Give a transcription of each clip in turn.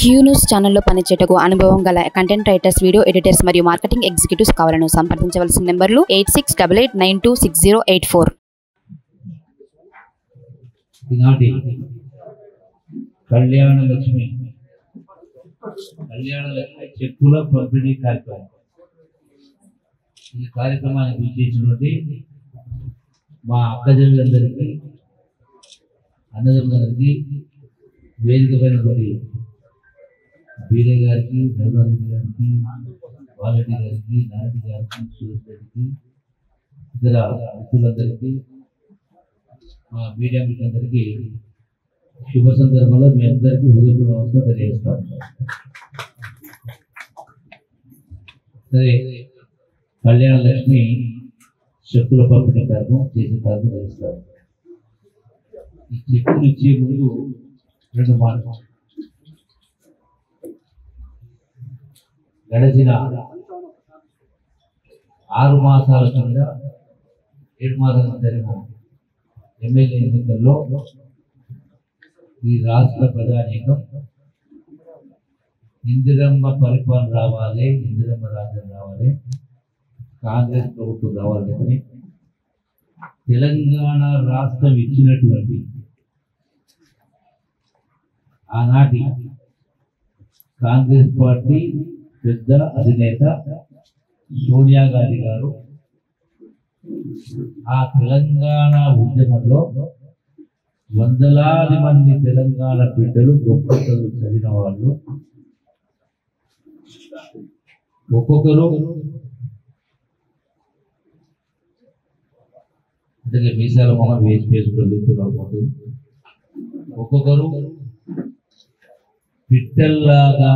Q news ఛానల్లో పనిచేయటకు అనుభవం గల కంటెంట్ రైటర్స్, వీడియో ఎడిటర్స్ మరియు మార్కెటింగ్ ఎగ్జిక్యూటివ్స్ కావాలను సంప్రదించవలసిన నెంబర్లు 8688926084. ఈనాటి కళ్యాణ లక్ష్మి చెక్కుల పంపిణీ కార్యక్రమం. ఈ కార్యక్రమానికి విచ్చేసినటువంటి మా అక్కజనులందరికీ, అన్నదమ్ములందరికీ, వేదిక పైనటువంటి బీరే గారికి, ధర్మారెడ్డి గారికి, బాలరెడ్డి గారికి, నారెడ్డి గారికి, సురేష్ రెడ్డికి, ఇతర మిత్రులందరికీ, మా మీడియా మిత్రులందరికీ శుభ సందర్భంలో మీ అందరికీ హృదయపూర్వక నమస్కారం తెలియజేస్తాను. సరే, కళ్యాణ లక్ష్మి చెక్కుల పంపిణీ కార్యక్రమం చేసే కార్యక్రమం నిర్వహిస్తారు. ఈ చెక్కులు ఇచ్చే ముందు రెండు మాటలు. గడిచిన 6 మాసాల కింద 7 మాసాల జరిగిన ఎమ్మెల్యే ఎన్నికల్లో ఈ రాష్ట్ర ప్రజానీకం ఇందిరమ్మ పరిపాలన రావాలి, ఇందిరమ్మ రాజ్యం రావాలి, కాంగ్రెస్ ప్రభుత్వం రావాలని తెలంగాణ రాష్ట్రం ఇచ్చినటువంటి ఆనాటి కాంగ్రెస్ పార్టీ పెద్ద అధినేత సోనియా గాంధీ గారు ఆ తెలంగాణ ఉద్యమంలో వందలాది మంది తెలంగాణ బిడ్డలు, గొప్ప చదువు చదివిన వాళ్ళు, ఒక్కొక్కరు అంటే మీసాల మొహం వేసి వేసుకుంటూ ఒక్కొక్కరు పిట్టల్లాగా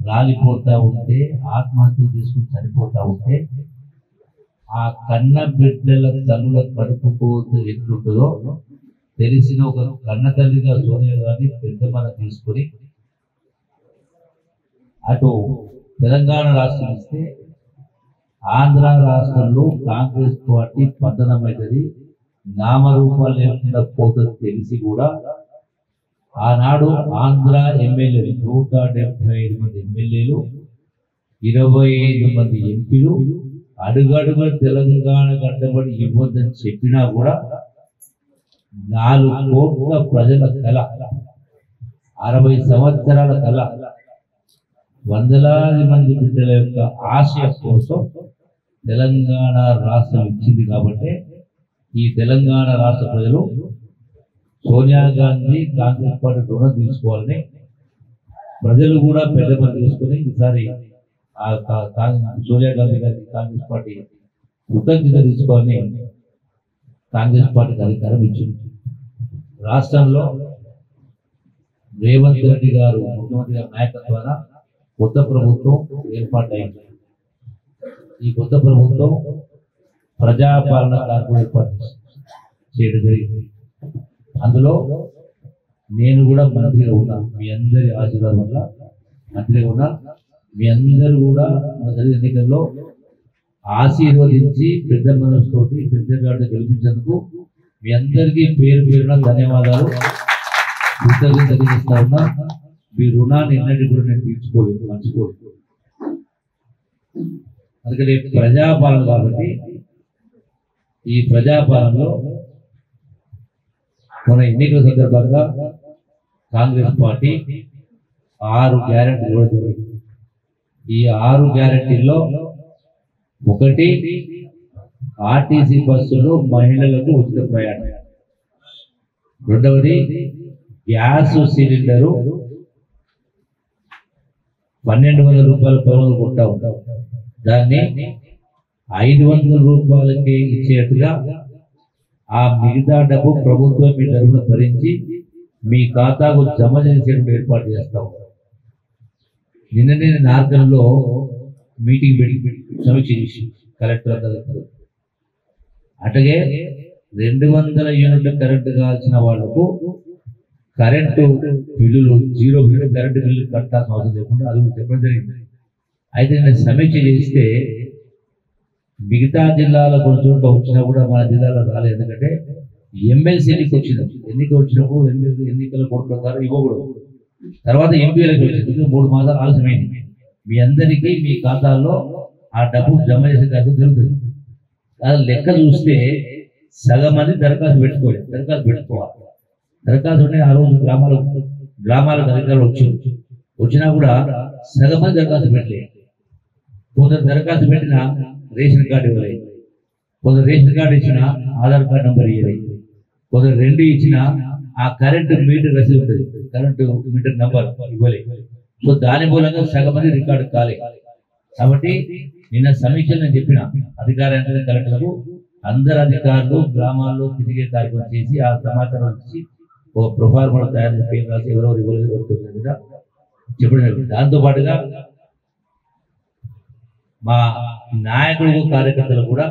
రాలిపోతా ఉంటే, ఆత్మహత్యలు తీసుకుని చనిపోతా ఉంటే, ఆ కన్న బిడ్డల తల్లుల కడుపుకోత ఎట్లుంటుందో తెలిసిన ఒక కన్న తల్లిగా సోనియా గాంధీ పెద్ద మన తీసుకొని అటు తెలంగాణ రాష్ట్రం ఇస్తే ఆంధ్ర రాష్ట్రంలో కాంగ్రెస్ పార్టీ పతనమైనది, నామరూపాలు లేకుండా పోతుంది తెలిసి కూడా ఆనాడు ఆంధ్ర ఎమ్మెల్యేలు 175 మంది ఎమ్మెల్యేలు, 25 మంది ఎంపీలు అడుగడుగు తెలంగాణ కట్టబడి ఇవ్వద్దని చెప్పినా కూడా 4 కోట్ల ప్రజల కళ, 60 సంవత్సరాల కళ, వందలాది మంది బిడ్డల యొక్క ఆశయం కోసం తెలంగాణ రాష్ట్రం ఇచ్చింది. కాబట్టి ఈ తెలంగాణ రాష్ట్ర ప్రజలు సోనియా గాంధీ కాంగ్రెస్ పార్టీ రుణం తీసుకోవాలని ప్రజలు కూడా పెద్ద పని తీసుకొని ఈసారి సోనియా గాంధీ గారికి కాంగ్రెస్ పార్టీ కృతజ్ఞత తీసుకోవాలని కాంగ్రెస్ పార్టీకి అధికారం ఇచ్చింది. రాష్ట్రంలో రేవంత్ రెడ్డి గారు ముఖ్యమంత్రి గారి నాయకత్వాన కొత్త ప్రభుత్వం ఏర్పాటైంది. ఈ కొత్త ప్రభుత్వం ప్రజాపాలన కార్యక్రమం ఏర్పాటు చేయడం జరిగింది. అందులో నేను కూడా మంత్రిగా ఉన్నా, మీ అందరి ఆశీర్వాదం వల్ల మంత్రిగా ఉన్నా. మీ అందరూ కూడా మన జరిగిన ఎన్నికల్లో ఆశీర్వదించి పెద్ద మనసుతోటి పెద్ద గాడిని గెలిపించేందుకు మీ అందరికీ పేరు పేరున ధన్యవాదాలు, కృతజ్ఞత తెలియజేస్తా ఉన్నా. మీ రుణాన్ని ఎన్నటి కూడా నేను తీర్చుకోలేదు, మర్చిపోలేదు. అందుకని ప్రజాపాలన కాబట్టి ఈ ప్రజాపాలనలో మన ఎన్నికల సందర్భంగా కాంగ్రెస్ పార్టీ 6 గ్యారెంటీలు కూడా జరిగింది. ఈ 6 గ్యారెంటీల్లో ఒకటి ఆర్టీసీ బస్సులు మహిళలకు ఉచిత ప్రయాణం, రెండవది గ్యాస్ సిలిండరు 1200 రూపాయల పరువులు కొంటా ఉంటాం, దాన్ని 500 రూపాయలకి ఇచ్చేట్టుగా ఆ మిగతా డబ్బు ప్రభుత్వం మీ తరఫున భరించి మీ ఖాతాకు జమ చేసేటువంటి ఏర్పాటు చేస్తా ఉంటాం. నిన్ననే నార్కల్లో మీటింగ్ పెట్టి సమీక్ష చేసి కలెక్టర్ అందరూ అట్లాగే 200 యూనిట్ల కరెంటు కావాల్సిన వాళ్లకు కరెంటు బిల్లులు 0 బిల్లు కరెంటు బిల్లు కట్టాల్సిన అవసరం లేకుండా అది కూడా చెప్పడం జరిగింది. అయితే నేను సమీక్ష చేస్తే మిగతా జిల్లాల కొన్ని చోట్ల వచ్చినా కూడా మన జిల్లాలో రాలేదు. ఎందుకంటే ఎమ్మెల్సీ ఎన్నిక వచ్చినప్పుడు ఎన్నికల కోడ్ ప్రకారం ఇవ్వకూడదు. తర్వాత ఎంపీ ఎలక్షన్ వచ్చింది, 3 మాసాలు ఆలస్యమైంది. మీ అందరికీ మీ ఖాతాల్లో ఆ డబ్బు జమ చేసే కాదు జరుగుతుంది. అది లెక్క చూస్తే సగం మంది దరఖాస్తు పెట్టుకోవాలి. దరఖాస్తు ఉంటే ఆ రోజు గ్రామాలకు అధికారులు వచ్చినా కూడా సగం మంది దరఖాస్తు పెట్టలేదు. కొందరు దరఖాస్తు పెట్టిన రేషన్ కార్డు ఇవ్వలేదు, కొందరు రేషన్ కార్డు ఇచ్చిన ఆధార్ కార్డు నెంబర్ ఇవ్వలేదు, కొందరు 2 ఇచ్చిన ఆ కరెంటు మీటర్ రసీదు ఉంటుంది, కరెంటు మీటర్ నెంబర్ ఇవ్వలేదు. సో దాని మూలంగా సగం మంది రికార్డు కాలేదు. కాబట్టి నిన్న సమీక్షలు నేను చెప్పిన అధికార కలెక్టర్లకు అందరు అధికారులు గ్రామాల్లో తిరిగే కార్యక్రమం చేసి ఆ సమాచారం ఇచ్చి ఒక ప్రొఫార్మా తయారు చేసి పేరు రాసి ఎవరెవరు ఇవ్వలేదు వరకు చెప్పడం. దాంతో పాటుగా మా నాయకులు కార్యకర్తలు కూడా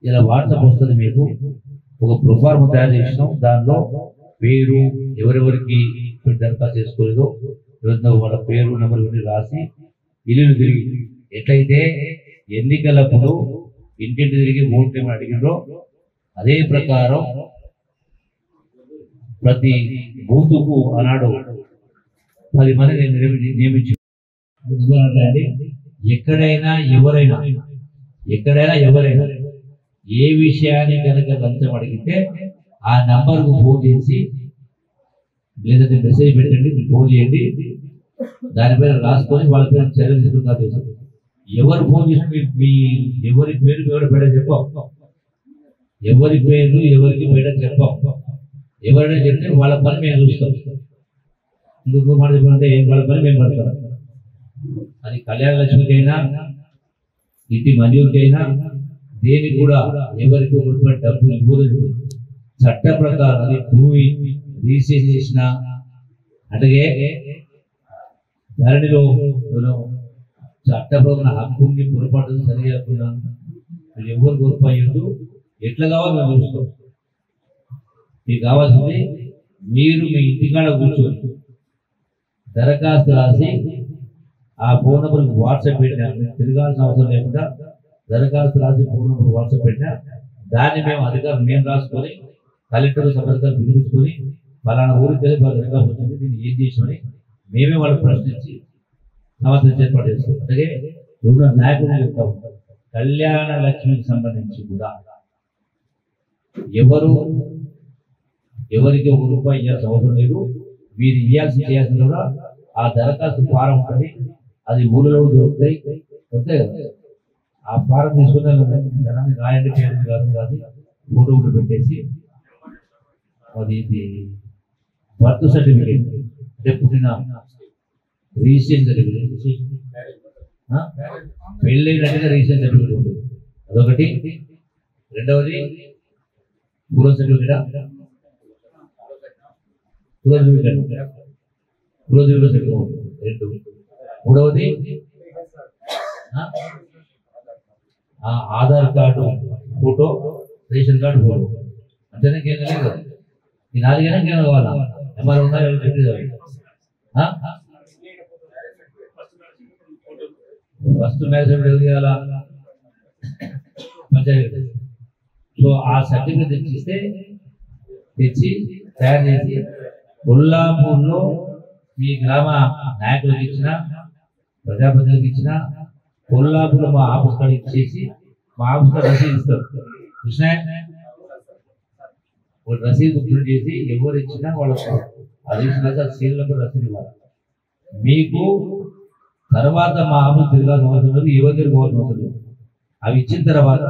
ఇలా వాట్సాప్ వస్తుంది, మీకు ఒక ప్రొఫార్మా తయారు చేసినాం, దానిలో పేరు ఎవరెవరికి దరఖాస్తు చేసుకోలేదో వాళ్ళ పేరు నెంబర్ ఇవన్నీ రాసి ఇల్లు తిరిగి ఎట్లయితే ఎన్నికలప్పుడు ఇంటింటి తిరిగి ఓట్లు ఏమైనా అడిగినో అదే ప్రకారం ప్రతి బూతుకు ఆనాడు 10 మంది నియమించి ఎక్కడైనా ఎవరైనా ఏ విషయాన్ని కనుక లంచం అడిగితే ఆ నంబర్కు ఫోన్ చేసి లేదంటే మెసేజ్ పెట్టండి, ఫోన్ చేయండి, దానిపైన రాసుకొని వాళ్ళ పేరు చర్యలు తీసుకుంటారు. ఎవరు ఫోన్ చేసిన మీ ఎవరి పేరు ఎవరు బయట చెప్పాం, ఎవరి పేరు ఎవరికి బయట చెప్పాం. ఎవరైనా చెప్తే వాళ్ళ పని మేము చూస్తాం. ఇంకొక మాట చెప్పాలంటే వాళ్ళ పని మేము పడతాం. అది కళ్యాణ లక్ష్మికైనా ఇంటి మంజూరికైనా దేనికి కూడా ఎవరికి డబ్బులు ఇవ్వలేదు. చట్ట ప్రకారం అది భూమి రిజిస్ట్రేషన్ చేసిన అట్లాగే ధరణిలో చట్టప్రకారం హక్కుని పొరపాటు సరి చేయకుండా ఎవరు కోల్పోయేది ఎట్లా కావాలో మేము చూస్తాం. మీకు కావాల్సింది మీరు మీ ఇంటికాడ కూర్చొని దరఖాస్తు రాసి ఆ ఫోన్ నెంబర్కి వాట్సాప్ పెట్టినా తిరగాల్సిన అవసరం లేకుండా దరఖాస్తు రాసి ఫోన్ నెంబర్ వాట్సాప్ పెట్టినా దాన్ని మేము అధికారులు మేము రాసుకొని కలెక్టర్ సంబంధించి పిలుచుకొని ఫలానా ఊరికి వెళ్ళి వాళ్ళ దరఖాస్తు వచ్చింది, దీన్ని ఏం చేసామని మేమే వాళ్ళు ప్రశ్నించి సమర్థన ఏర్పాటు చేస్తాం. అలాగే ఎవరు నాయకులు చెప్తా ఉంటాం. కళ్యాణ లక్ష్మికి సంబంధించి కూడా ఎవరికి ₹1 ఇవ్వాల్సిన అవసరం లేదు. మీరు చేయాల్సిన కూడా ఆ దరఖాస్తు ఫారం ఉంటుంది, అది ఊళ్ళో దొరుకుతాయి కదా. ఆ ఫారం తీసుకుని ధనాన్ని రాయండి చేయడం కాదు, ఫోటో కూడా పెట్టేసి అది బర్త్ సర్టిఫికేట్ అంటే పుట్టిన రిజిస్ట్రేషన్ సర్టిఫికేట్, పెళ్ళైనట్టుగా రిజిస్ట్రేషన్ సర్టిఫికేట్ ఉంటుంది, అదొకటి. రెండవది కుల సర్టిఫికేట్, రెండు. మూడవది Aadhaar card photo, ration card photo, అంతేనా? ఇంకేం లేదు. ఈ 4 ఇంకేం కావాలా? ఎంఆర్ ఉన్నా ఫస్ట్ మ్యారేజ్ ఎవరు చేయాలా? పంచాయతీ. సో ఆ సర్టిఫికేట్ తెచ్చి తయారు చేసి కొల్లాపూర్లో మీ గ్రామ నాయకులకు ఇచ్చిన ప్రజాప్రతినిధులకు ఇచ్చిన కొల్లాపూర్లో మా ఆఫీస్ కార్డు ఇచ్చేసి మా ఆఫీస్ కార్డు రసీదు ఇస్తారు. కృష్ణ రసీదు ప్రింట్ చేసి ఎవరు ఇచ్చినా వాళ్ళకు అది ఇచ్చినాక సీరియల్ రసీదు ఇవ్వాలి. మీకు తర్వాత మా ఆఫీస్ తిరగాల్సిన అవసరం లేదు, ఎవరి దగ్గర పోవాల్సిన అవసరం లేదు. అవి ఇచ్చిన తర్వాత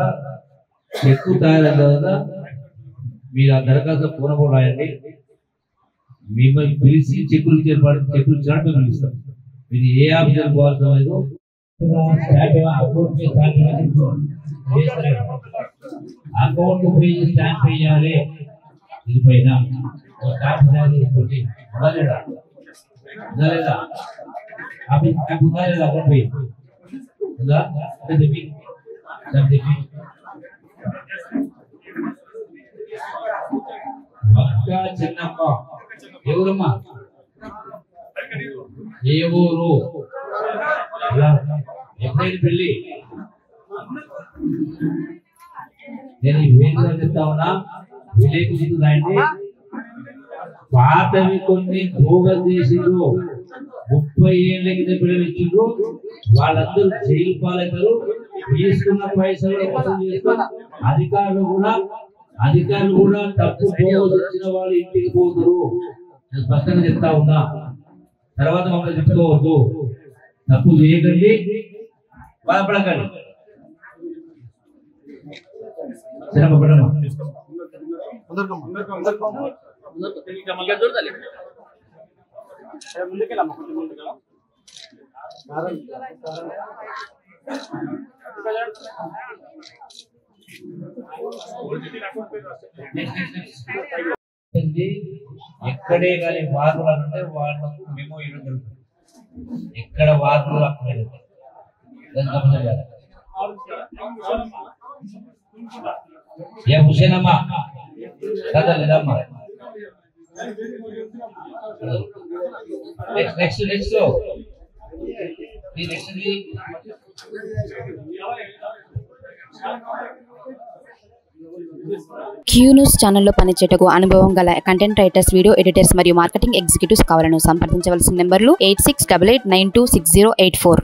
చెక్కు తయారైన తర్వాత మీరు ఆ దరఖాస్తు ఫోన్ కూడా రాయండి, మిమ్మల్ని పిలిచి చెక్కులు ఇచ్చినట్టు మేము పిలుస్తాం. మీరు ఏ ఆఫీసర్ పోవాల్సిన లేదు. అకౌంట్ పేజ్ స్టాంప్ వేయాలి. దీనిపైన చిన్నమ్మ ఎవరమ్మా? ఏ ఊరు? ఎప్పుడైనా పెళ్ళి? నేను ఈ వేదిక చెప్తా ఉన్నా, విలేకరులు రాయండి. పాతవి కొన్ని భోగలు చేసిండ్రు, 30 ఏళ్ళ కింద పిల్లలు ఇచ్చిండ్రు, వాళ్ళందరూ జైలు పాలవుతారు. తీసుకున్న పైసలు వసూలు చేస్తారు. అధికారులు కూడా తప్పు భోగలు ఇచ్చిన వాళ్ళు ఇంటికి పోతారు. నేను స్పష్టంగా చెప్తా ఉన్నా. తర్వాత మమ్మల్ని చెప్పుకోవద్దు, తప్పు చేయకండి, బాధపడకండి. ఎక్కడే కానీ వార్తలు అంటే వాళ్ళకు మేము ఇవ్వగలుగుతాం. ఎక్కడ వార్తలు అక్కడ హుసేనమ్మా కదా లేదమ్మా. నెక్స్ట్ క్యూ న్యూస్ ఛానల్లో పనిచేయటకు అనుభవం గల కంటెంట్ రైటర్స్, వీడియో ఎడిటర్స్ మరియు మార్కెటింగ్ ఎగ్జిక్యూటివ్స్ కావాలను సంప్రదించవలసిన నెంబర్లు 8688926084.